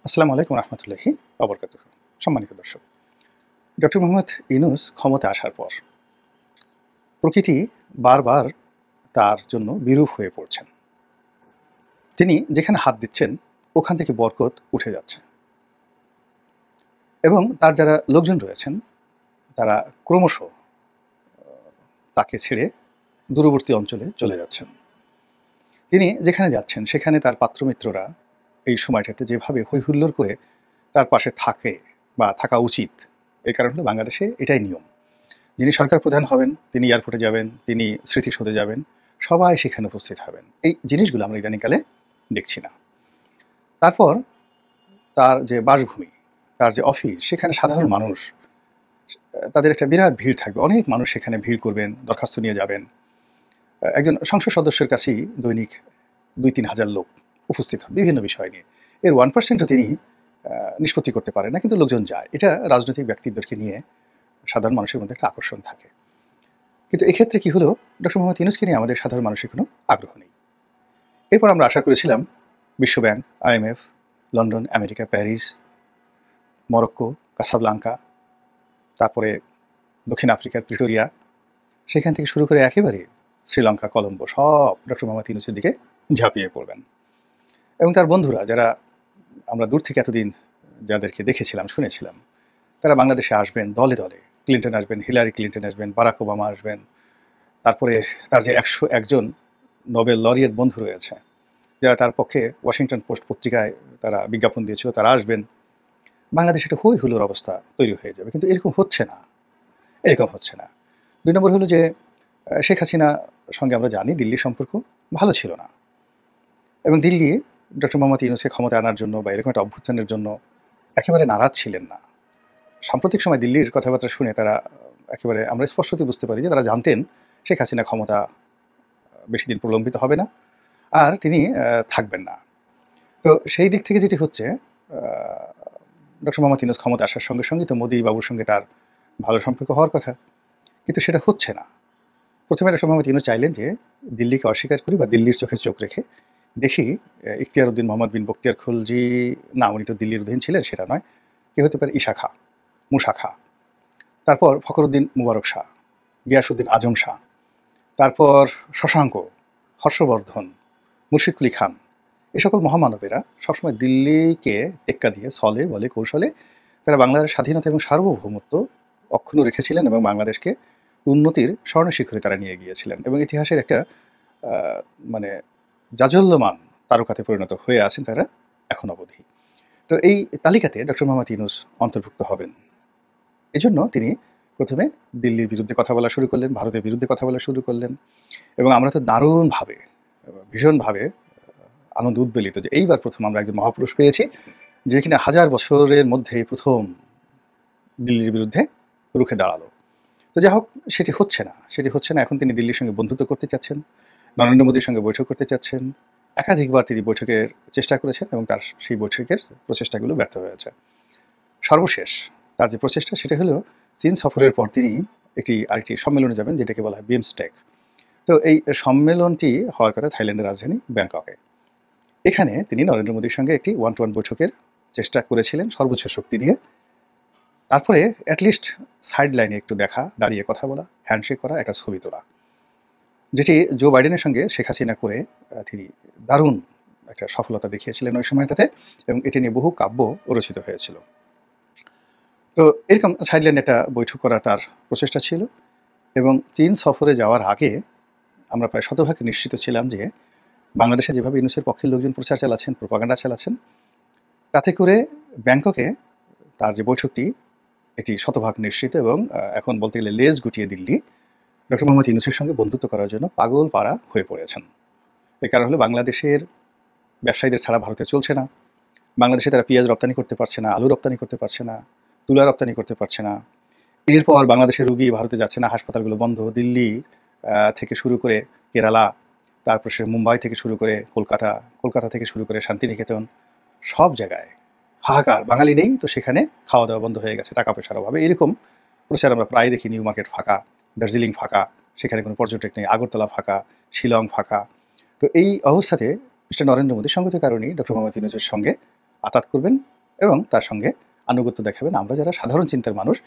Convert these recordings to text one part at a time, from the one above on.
আসসালামু আলাইকুম রহমতুল্লাহি ওবরকাতুহু। সম্মানিত দর্শক, ডক্টর মোহাম্মদ ইউনূস ক্ষমতায় আসার পর প্রকৃতি বারবার তার জন্য বিরূপ হয়ে পড়ছেন। তিনি যেখানে হাত দিচ্ছেন ওখান থেকে বরকত উঠে যাচ্ছে এবং তার যারা লোকজন রয়েছেন তারা ক্রমশ তাকে ছেড়ে দূরবর্তী অঞ্চলে চলে যাচ্ছেন। তিনি যেখানে যাচ্ছেন সেখানে তার পাত্রমিত্ররা এই সময়টাতে যেভাবে হৈহুল্লোড় করে তার পাশে থাকে বা থাকা উচিত, এই কারণ হলো বাংলাদেশে এটাই নিয়ম। যিনি সরকার প্রধান হবেন তিনি এয়ারপোর্টে যাবেন, তিনি স্মৃতিসৌধে যাবেন, সবাই সেখানে উপস্থিত হবেন। এই জিনিসগুলো আমরা ইদানিংকালে দেখছি না। তারপর তার যে বাসভূমি, তার যে অফিস, সেখানে সাধারণ মানুষ, তাদের একটা বিরাট ভিড় থাকবে। অনেক মানুষ সেখানে ভিড় করবেন, দরখাস্ত নিয়ে যাবেন। একজন সংসদ সদস্যের কাছেই দৈনিক ২-৩ হাজার লোক উপস্থিত হন বিভিন্ন বিষয় নিয়ে। এর 1%ও তিনি নিষ্পত্তি করতে পারেন না, কিন্তু লোকজন যায়। এটা রাজনৈতিক ব্যক্তিদেরকে নিয়ে সাধারণ মানুষের মধ্যে একটা আকর্ষণ থাকে। কিন্তু এক্ষেত্রে কি হলো, ডক্টর মোহাম্মদ ইউনূসকে নিয়ে আমাদের সাধারণ মানুষের কোনো আগ্রহ নেই। এরপর আমরা আশা করেছিলাম বিশ্বব্যাংক, IMF, London, America, Paris, Morocco, Casablanca, তারপরে দক্ষিণ আফ্রিকার প্রিটোরিয়া, সেখান থেকে শুরু করে একেবারে শ্রীলঙ্কা, কলম্বো, সব ডক্টর মোহাম্মদ ইউনূসের দিকে ঝাঁপিয়ে পড়বেন। এবং তার বন্ধুরা, যারা আমরা দূর থেকে এতদিন যাদেরকে দেখেছিলাম, শুনেছিলাম, তারা বাংলাদেশে আসবেন দলে দলে। ক্লিন্টন আসবেন, হিলারি ক্লিন্টন আসবেন, বারাক ওবামা আসবেন। তারপরে তার যে ১০১ জন নোবেল লরিয়েট বন্ধু রয়েছে, যারা তার পক্ষে ওয়াশিংটন পোস্ট পত্রিকায় তারা বিজ্ঞাপন দিয়েছিল, তারা আসবেন। বাংলাদেশে একটা হই হুল্লোড় অবস্থা তৈরি হয়ে যাবে, কিন্তু এরকম হচ্ছে না। এরকম হচ্ছে না। ২ নম্বর হলো যে শেখ হাসিনা সঙ্গে আমরা জানি দিল্লির সম্পর্ক ভালো ছিল না, এবং দিল্লি ডক্টর মোহাম্মদ ইউনূসকে ক্ষমতায় আনার জন্য বা এরকম একটা অভ্যুত্থানের জন্য একেবারে নারাজ ছিলেন না। সাম্প্রতিক সময় দিল্লির কথাবার্তা শুনে তারা একেবারে আমরা স্পষ্টতই বুঝতে পারি যে তারা জানতেন শেখ হাসিনা ক্ষমতা বেশি দিন প্রলম্বিত হবে না, আর তিনি থাকবেন না। তো সেই দিক থেকে যেটি হচ্ছে, ডক্টর মোহাম্মদ ইউনূস ক্ষমতা আসার সঙ্গে সঙ্গে তো মোদি বাবুর সঙ্গে তার ভালো সম্পর্ক হওয়ার কথা, কিন্তু সেটা হচ্ছে না। প্রথমে ডক্টর মোহাম্মদ ইউনূস চাইলেন যে দিল্লিকে অস্বীকার করি বা দিল্লির চোখে চোখ রেখে দেখি ইখতিয়ার উদ্দিন মোহাম্মদ বিন বখতিয়ার খলজি, না উনি তো দিল্লির অধীন ছিলেন, সেটা নয়, কে হতে পারে, ঈশা খাঁ, মুসা খাঁ, তারপর ফখরুদ্দিন মুবারক শাহ, গিয়াসউদ্দিন আজম শাহ, তারপর শশাঙ্ক, হর্ষবর্ধন, মুর্শিদ কুলি খান, এ সকল মহামানবেরা সবসময় দিল্লিকে টেক্কা দিয়ে ছলে বলে কৌশলে তারা বাংলাদেশের স্বাধীনতা এবং সার্বভৌমত্ব অক্ষুণ্ণ রেখেছিলেন এবং বাংলাদেশকে উন্নতির স্বর্ণশিখরে তারা নিয়ে গিয়েছিলেন, এবং ইতিহাসের একটা মানে জাজল্যমান তারকাতে পরিণত হয়ে আছেন তারা এখন অবধি। তো এই তালিকাতে ডক্টর মোহাম্মদ ইউনূস অন্তর্ভুক্ত হবেন। এজন্য তিনি প্রথমে দিল্লির বিরুদ্ধে কথা বলা শুরু করলেন, ভারতের বিরুদ্ধে কথা বলা শুরু করলেন, এবং আমরা তো দারুণভাবে, ভীষণভাবে আনন্দ উদ্বেলিত যে এইবার প্রথম আমরা একজন মহাপুরুষ পেয়েছি যে কিনা ১০০০ বছরের মধ্যে প্রথম দিল্লির বিরুদ্ধে রুখে দাঁড়ালো। তো যাই হোক, সেটি হচ্ছে না, সেটি হচ্ছে না। এখন তিনি দিল্লির সঙ্গে বন্ধুত্ব করতে চাচ্ছেন, নরেন্দ্র মোদীর সঙ্গে বৈঠক করতে চাচ্ছেন। একাধিকবার তিনি বৈঠকের চেষ্টা করেছেন এবং তার সেই বৈঠকের প্রচেষ্টাগুলো ব্যর্থ হয়েছে। সর্বশেষ তার যে প্রচেষ্টা, সেটা হলো চীন সফরের পর তিনি আরেকটি সম্মেলনে যাবেন, যেটাকে বলা হয় বিমস্টেক। তো এই সম্মেলনটি হওয়ার কথা থাইল্যান্ডের রাজধানী ব্যাংককে। এখানে তিনি নরেন্দ্র মোদীর সঙ্গে একটি ওয়ান টু ওয়ান বৈঠকের চেষ্টা করেছিলেন সর্বোচ্চ শক্তি দিয়ে। তারপরে অ্যাটলিস্ট সাইড লাইনে একটু দেখা, দাঁড়িয়ে কথা বলা, হ্যান্ডশেক করা, একটা ছবি তোলা, যেটি জো বাইডেনের সঙ্গে শেখ হাসিনা করে তিনি দারুণ একটা সফলতা দেখিয়েছিলেন ওই সময়টাতে, এবং এটি নিয়ে বহু কাব্য রচিত হয়েছিল। তো এরকম সাইডলাইন একটা বৈঠক করার তার প্রচেষ্টা ছিল, এবং চীন সফরে যাওয়ার আগে আমরা প্রায় শতভাগ নিশ্চিত ছিলাম যে বাংলাদেশে যেভাবে ইউনূসের পক্ষের লোকজন প্রচার চালাচ্ছেন, প্রোপাগান্ডা চালাচ্ছেন, তাতে করে ব্যাংককে তার যে বৈঠকটি, এটি শতভাগ নিশ্চিত। এবং এখন বলতে গেলে লেজ গুটিয়ে দিল্লি ডক্টর মোহাম্মদ ইউনূসের সঙ্গে বন্ধুত্ব করার জন্য পাগল পাড়া হয়ে পড়েছেন। এর কারণ হলো বাংলাদেশের ব্যবসায়ীদের ছাড়া ভারতে চলছে না। বাংলাদেশে তারা পেঁয়াজ রপ্তানি করতে পারছে না, আলু রপ্তানি করতে পারছে না, তুলা রপ্তানি করতে পারছে না। এরপর বাংলাদেশের রুগী ভারতে যাচ্ছে না, হাসপাতালগুলো বন্ধ। দিল্লি থেকে শুরু করে কেরালা, তারপর সে মুম্বাই থেকে শুরু করে কলকাতা, কলকাতা থেকে শুরু করে শান্তিনিকেতন, সব জায়গায় হাহাকার। বাঙালি নেই তো সেখানে খাওয়া দাওয়া বন্ধ হয়ে গেছে টাকা পয়সার অভাবে। এরকম প্রচার আমরা প্রায় দেখি। নিউ মার্কেট ফাঁকা, দার্জিলিং ফাঁকা, সেখানে কোনো পর্যটক নেই, আগরতলা ফাঁকা, শিলং ফাঁকা। তো এই অবস্থাতে মিস্টার নরেন্দ্র মোদী সঙ্গত কারণেই ডক্টর মোহাম্মদ ইউনূসের সঙ্গে আতাত করবেন এবং তার সঙ্গে আনুগত্য দেখাবেন আমরা যারা সাধারণ চিন্তার মানুষ।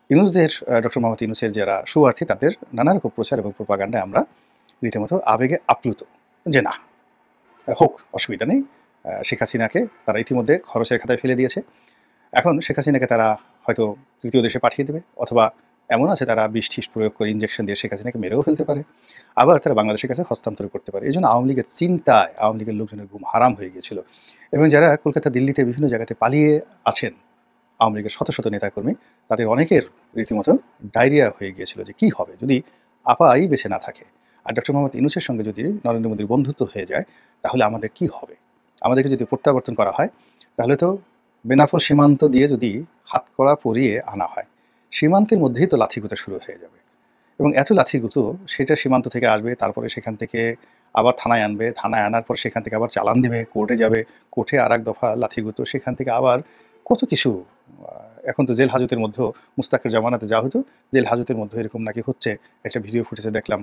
ইউনূসদের ডক্টর মোহাম্মদ ইউনূসের যারা শুভার্থী তাদের নানা রকম প্রচার এবং প্রোপাগান্ডায় আমরা রীতিমতো আবেগে আপ্লুত যে না হোক, অসুবিধা নেই। শেখ হাসিনাকে তারা ইতিমধ্যে খরচের খাতায় ফেলে দিয়েছে। এখন শেখ হাসিনাকে তারা হয়তো তৃতীয় দেশে পাঠিয়ে দেবে, অথবা এমন আছে তারা বিষ-টিষ প্রয়োগ করে ইনজেকশন দিয়ে শেখ হাসিনাকে মেরেও ফেলতে পারে। আবার তারা বাংলাদেশের কাছে হস্তান্তর করতে পারে। এজন্য আওয়ামী লীগের চিন্তায় আওয়ামী লীগের লোকজনের ঘুম হারাম হয়ে গিয়েছিল। এবং যারা কলকাতা, দিল্লিতে বিভিন্ন জায়গাতে পালিয়ে আছেন আওয়ামী লীগের শত শত নেতাকর্মী, তাদের অনেকের রীতিমতো ডায়রিয়া হয়ে গিয়েছিল যে কী হবে যদি আপাই বেঁচে না থাকে, আর ডক্টর মোহাম্মদ ইউনূসের সঙ্গে যদি নরেন্দ্র মোদীর বন্ধুত্ব হয়ে যায় তাহলে আমাদের কি হবে। আমাদেরকে যদি প্রত্যাবর্তন করা হয় তাহলে তো বেনাপোল সীমান্ত দিয়ে যদি হাতকড়া পরিয়ে আনা হয়, সীমান্তের মধ্যেই তো লাঠিগুঁতো শুরু হয়ে যাবে। এবং এত লাঠিগুঁতো সেটা সীমান্ত থেকে আসবে, তারপরে সেখান থেকে আবার থানায় আনবে, থানায় আনার পর সেখান থেকে আবার চালান দেবে, কোর্টে যাবে, কোর্টে আর এক দফা লাঠিগুঁতো, সেখান থেকে আবার কত কিছু। এখন তো জেল হাজতের মধ্যেও মুস্তাকের জামানাতে যা হতো, জেল হাজতের মধ্যে এরকম নাকি হচ্ছে। একটা ভিডিও ফুটেজে দেখলাম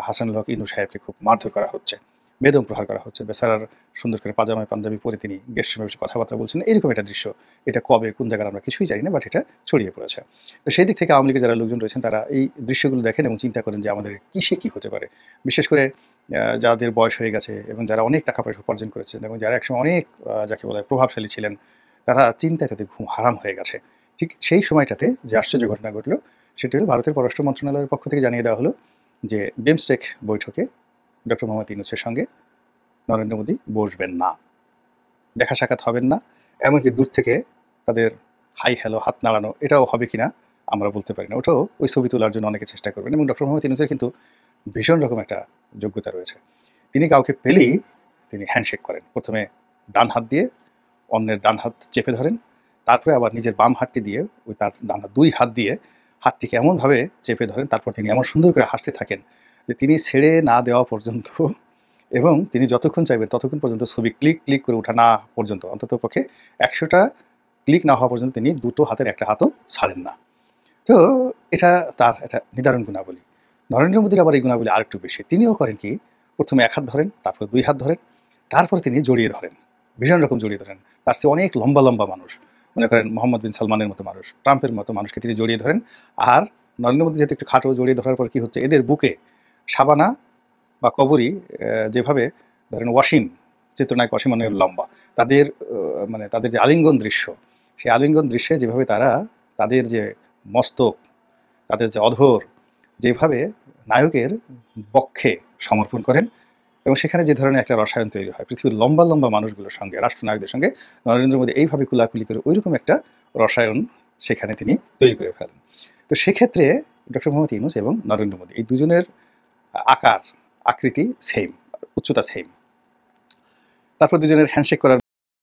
হাসানুল হক ইনু সাহেবকে খুব মারধর করা হচ্ছে, বেদম প্রহার করা হচ্ছে। বেচারার সুন্দর করে পাজামায় পাঞ্জাবি পরে তিনি গেস্ট রুমে বসে কথাবার্তা বলছেন, এরকম একটা দৃশ্য। এটা কবে কোন জায়গায় আমরা কিছুই জানি না, বাট এটা ছড়িয়ে পড়েছে। তো সেই দিক থেকে আওয়ামী লীগের যারা লোকজন রয়েছেন তারা এই দৃশ্যগুলো দেখেন এবং চিন্তা করেন যে আমাদের কিসে কী হতে পারে। বিশেষ করে যাদের বয়স হয়ে গেছে এবং যারা অনেক টাকা পয়সা উপার্জন করেছেন এবং যারা একসময় অনেক যাকে বলা হয় প্রভাবশালী ছিলেন, তারা চিন্তায় তাদের ঘুম হারাম হয়ে গেছে। ঠিক সেই সময়টাতে যে আশ্চর্য ঘটনা ঘটল সেটি হলো ভারতের পররাষ্ট্র মন্ত্রণালয়ের পক্ষ থেকে জানিয়ে দেওয়া হলো যে বিমস্টেক বৈঠকে ডক্টর মোহাম্মদ ইউনূসের সঙ্গে নরেন্দ্র মোদী বসবেন না, দেখা সাক্ষাৎ হবেন না। এমনকি দূর থেকে তাদের হাই হ্যালো হাত নাড়ানো এটাও হবে কিনা আমরা বলতে পারি না, ওটাও ওই ছবি তোলার জন্য অনেকে চেষ্টা করবেন। এবং ডক্টর মোহাম্মদ ইউনূসের কিন্তু ভীষণ রকম একটা যোগ্যতা রয়েছে। তিনি কাউকে পেলেই তিনি হ্যান্ডশেক করেন। প্রথমে ডান হাত দিয়ে অন্যের ডান হাত চেপে ধরেন, তারপরে আবার নিজের বাম হাতটি দিয়ে ওই তার ডান হাত, দুই হাত দিয়ে হাতটিকে এমনভাবে চেপে ধরেন, তারপর তিনি এমন সুন্দর করে হাসতে থাকেন যে তিনি ছেড়ে না দেওয়া পর্যন্ত এবং তিনি যতক্ষণ চাইবেন ততক্ষণ পর্যন্ত ছবি ক্লিক ক্লিক করে ওঠা না পর্যন্ত, অন্ততপক্ষে ১০০টা ক্লিক না হওয়া পর্যন্ত তিনি দুটো হাতের একটা হাতও ছাড়েন না। তো এটা তার একটা নিদারুণ গুণাবলী। নরেন্দ্র মোদীর আবার এই গুণাবলী আরেকটু বেশি। তিনিও করেন কি, প্রথমে এক হাত ধরেন, তারপরে দুই হাত ধরেন, তারপরে তিনি জড়িয়ে ধরেন, ভীষণ রকম জড়িয়ে ধরেন। তার চেয়ে অনেক লম্বা লম্বা মানুষ, মনে করেন মোহাম্মদ বিন সালমানের মতো মানুষ, ট্রাম্পের মতো মানুষকে তিনি জড়িয়ে ধরেন। আর নরেন্দ্র মোদী যেহেতু একটু খাটো, জড়িয়ে ধরার পর কী হচ্ছে, এদের বুকে সাবানা বা কবরী যেভাবে ধরেন ওয়াসিম, চিত্রনায়ক ওয়াসিম অনেক লম্বা, তাদের মানে তাদের যে আলিঙ্গন দৃশ্য, সেই আলিঙ্গন দৃশ্যে যেভাবে তারা তাদের যে মস্তক, তাদের যে অধর যেভাবে নায়কের বক্ষে সমর্পণ করেন, এবং সেখানে যে ধরনের একটা রসায়ন তৈরি হয় পৃথিবীর লম্বা লম্বা মানুষগুলোর সঙ্গে, রাষ্ট্রনায়কদের সঙ্গে নরেন্দ্র মোদী এইভাবে কুলাকুলি করে ওইরকম একটা রসায়ন সেখানে তিনি তৈরি করে ফেলেন। তো সেক্ষেত্রে ডক্টর মোহাম্মদ ইউনূস এবং নরেন্দ্র মোদী এই দুজনের আকার আকৃতি সেম, উচ্চতা সেম। তারপর দুজনের হ্যান্ডশেক করার